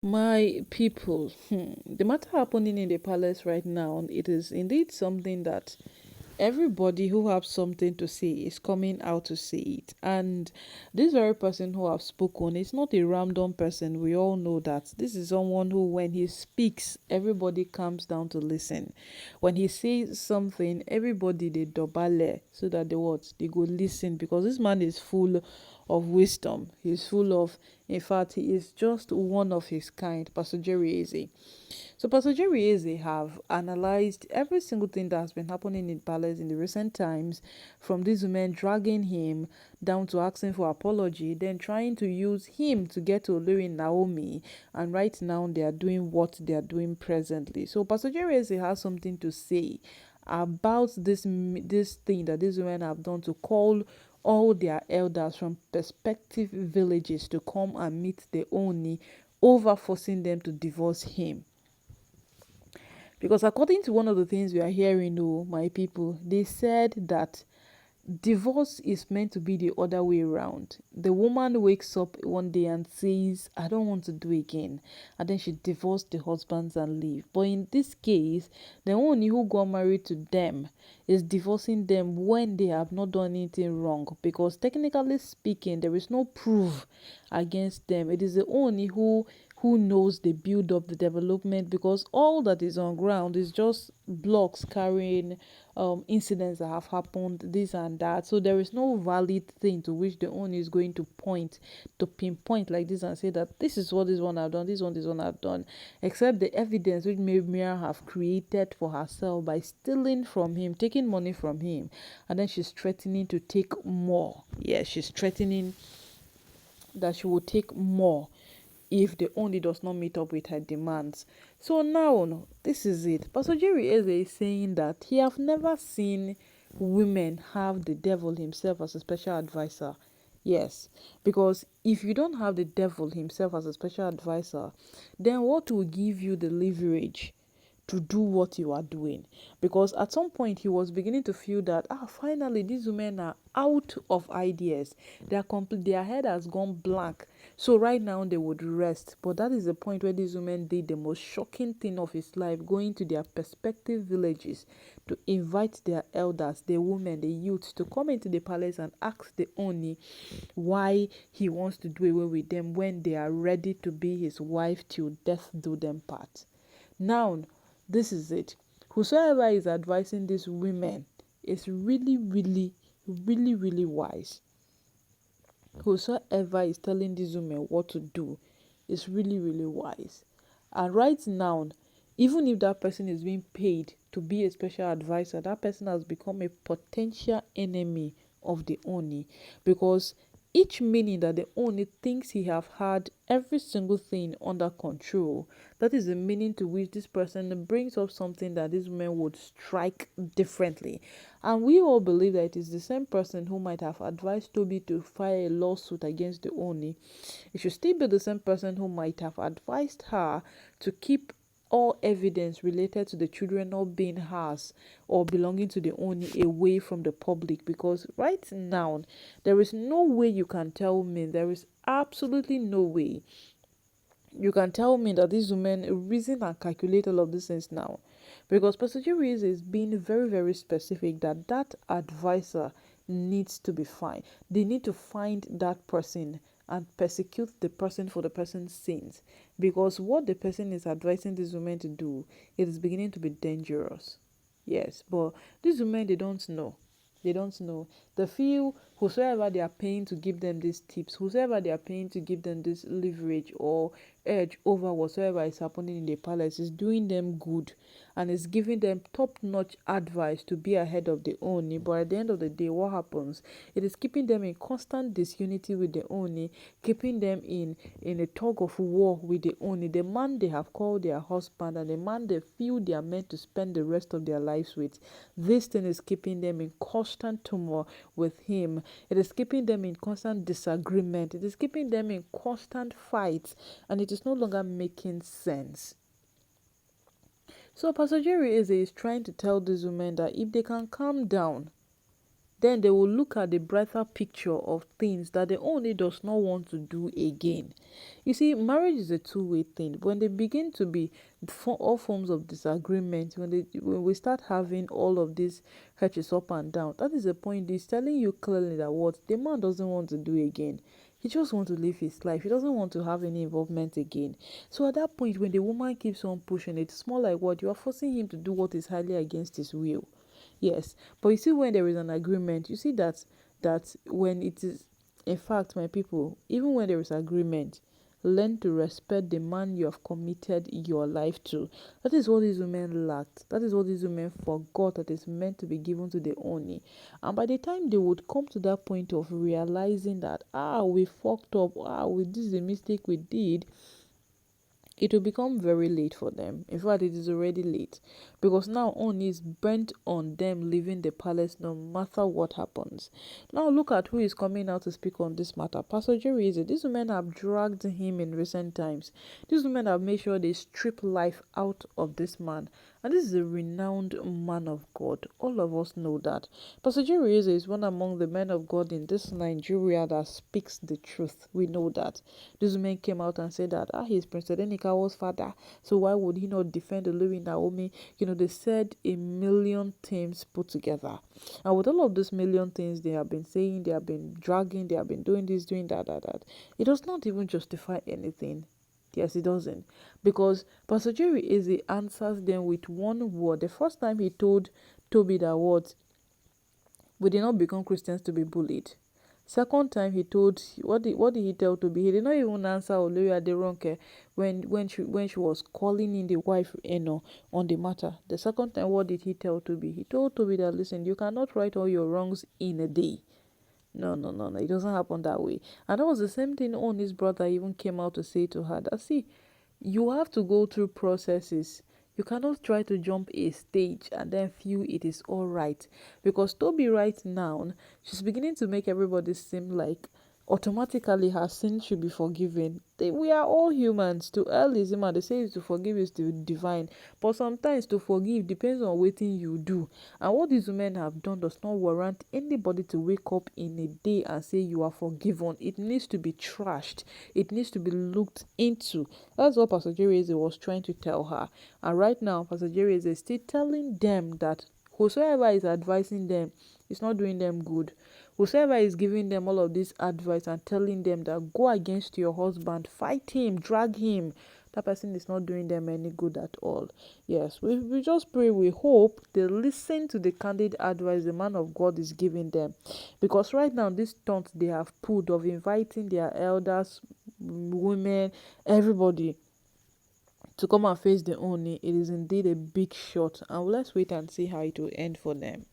My people, the matter happening in the palace right now, it is indeed something that everybody who have something to say is coming out to say it. And this very person who have spoken is not a random person. We all know that this is someone who, when he speaks, everybody comes down to listen. When he says something, everybody they dobale so that the words they go listen, because this man is full of wisdom. He's full of, in fact, he is just one of his kind. Pastor Jerry Eze. So Pastor Jerry Eze have analyzed every single thing that has been happening in palace in the recent times, from these women dragging him down to asking for apology, then trying to use him to get to Olori Naomi, and right now they are doing what they are doing presently. So Pastor Jerry Eze has something to say about this thing that these women have done to call all their elders from prospective villages to come and meet the Ooni over forcing them to divorce him. Because according to one of the things we are hearing, oh, my people, they said that divorce is meant to be the other way around. The woman wakes up one day and says, I don't want to do again. And then she divorced the husbands and leave. But in this case, the only who got married to them is divorcing them when they have not done anything wrong. Because technically speaking, there is no proof against them. It is the only who knows the build up, the development, because all that is on ground is just blocks carrying incidents that have happened, this and that. So there is no valid thing to which the owner is going to point, to pinpoint like this and say that this is what this one I've done, this one I've done, except the evidence which Miriam have created for herself by stealing from him, taking money from him, and then she's threatening to take more. Yes, she's threatening that she will take more if the only does not meet up with her demands. So now, no, this is it. Pastor Jerry Eze is saying that he have never seen women have the devil himself as a special advisor. Yes, because if you don't have the devil himself as a special advisor, then what will give you the leverage to do what you are doing? Because at some point he was beginning to feel that finally these women are out of ideas, their head has gone blank, so right now they would rest. But that is the point where these women did the most shocking thing of his life, going to their prospective villages to invite their elders, the women, the youth, to come into the palace and ask the Oni why he wants to do away with them when they are ready to be his wife till death do them part. Now, this is it. Whosoever is advising these women is really, really, really, really wise. Whosoever is telling these women what to do is really, really wise. And right now, even if that person is being paid to be a special advisor, that person has become a potential enemy of the Oni, because each meaning that the Oni thinks he have had every single thing under control, that is the meaning to which this person brings up something that these women would strike differently. And we all believe that it is the same person who might have advised Toby to file a lawsuit against the Oni. It should still be the same person who might have advised her to keep all evidence related to the children not being hers or belonging to the Oni away from the public. Because right now, there is no way you can tell me, there is absolutely no way you can tell me that these women reason and calculate all of these things now. Because Pastor Jerry is being very, very specific that that advisor needs to be fine. They need to find that person and persecute the person for the person's sins. Because what the person is advising these women to do, it is beginning to be dangerous. Yes, but these women, they don't know. They don't know. They feel whosoever they are paying to give them these tips, whosoever they are paying to give them this leverage or edge over whatsoever is happening in the palace, is doing them good and is giving them top-notch advice to be ahead of the Oni. But at the end of the day, what happens? It is keeping them in constant disunity with the Oni, keeping them in a tug of war with the Oni, the man they have called their husband and the man they feel they are meant to spend the rest of their lives with. This thing is keeping them in constant turmoil with him. It is keeping them in constant disagreement. It is keeping them in constant fights, and it is no longer making sense. So Pastor Jerry is trying to tell these women that if they can calm down, then they will look at the brighter picture of things that the Ooni does not want to do again. You see, marriage is a two-way thing. When they begin to be all forms of disagreement, when we start having all of these hitches up and down, that is the point. He's telling you clearly that what the man doesn't want to do again. He just wants to live his life. He doesn't want to have any involvement again. So at that point, when the woman keeps on pushing it, it's more like what you are forcing him to do what is highly against his will. Yes, but you see, when there is an agreement, you see that when it is, in fact, my people, even when there is agreement, learn to respect the man you have committed your life to. That is what these women lacked. That is what these women forgot that is meant to be given to the Oni. And by the time they would come to that point of realizing that we fucked up, this is a mistake we did, it will become very late for them. In fact, it is already late, because now Ooni is bent on them leaving the palace no matter what happens. Now look at who is coming out to speak on this matter. Pastor Jerry is it. These women have dragged him in recent times. These women have made sure they strip life out of this man. And this is a renowned man of God. All of us know that. Pastor Jerry is one among the men of God in this Nigeria that speaks the truth. We know that. These men came out and said that he's Prince Adenikawa's father, so why would he not defend Olori Naomi? They said a million things put together. And with all of those million things they have been saying, they have been dragging, they have been doing this, doing that. It does not even justify anything. Yes, it doesn't. Because Pastor Jerry Eze answers them with one word. The first time he told Toby that what? We did not become Christians to be bullied. Second time he told, what did he tell Toby? He did not even answer Olori Ronke when she was calling in the wife on the matter. The second time, what did he tell Toby? He told Toby that, listen, you cannot right all your wrongs in a day. No. It doesn't happen that way. And that was the same thing Ooni's brother even came out to say to her. That, see, you have to go through processes. You cannot try to jump a stage and then feel it is all right. Because Toby right now, she's beginning to make everybody seem like automatically her sin should be forgiven. We are all humans. To err is human. They say to forgive is to divine. But sometimes to forgive depends on what you do. And what these women have done does not warrant anybody to wake up in a day and say you are forgiven. It needs to be trashed. It needs to be looked into. That's what Pastor Jerry was trying to tell her. And right now, Pastor Jerry is still telling them that whosoever is advising them is not doing them good. Whosoever is giving them all of this advice and telling them that go against your husband, fight him, drag him, that person is not doing them any good at all. Yes, we just pray, we hope they listen to the candid advice the man of God is giving them. Because right now, this stunt they have pulled of inviting their elders, women, everybody to come and face the Ooni, it is indeed a big shot. And let's wait and see how it will end for them.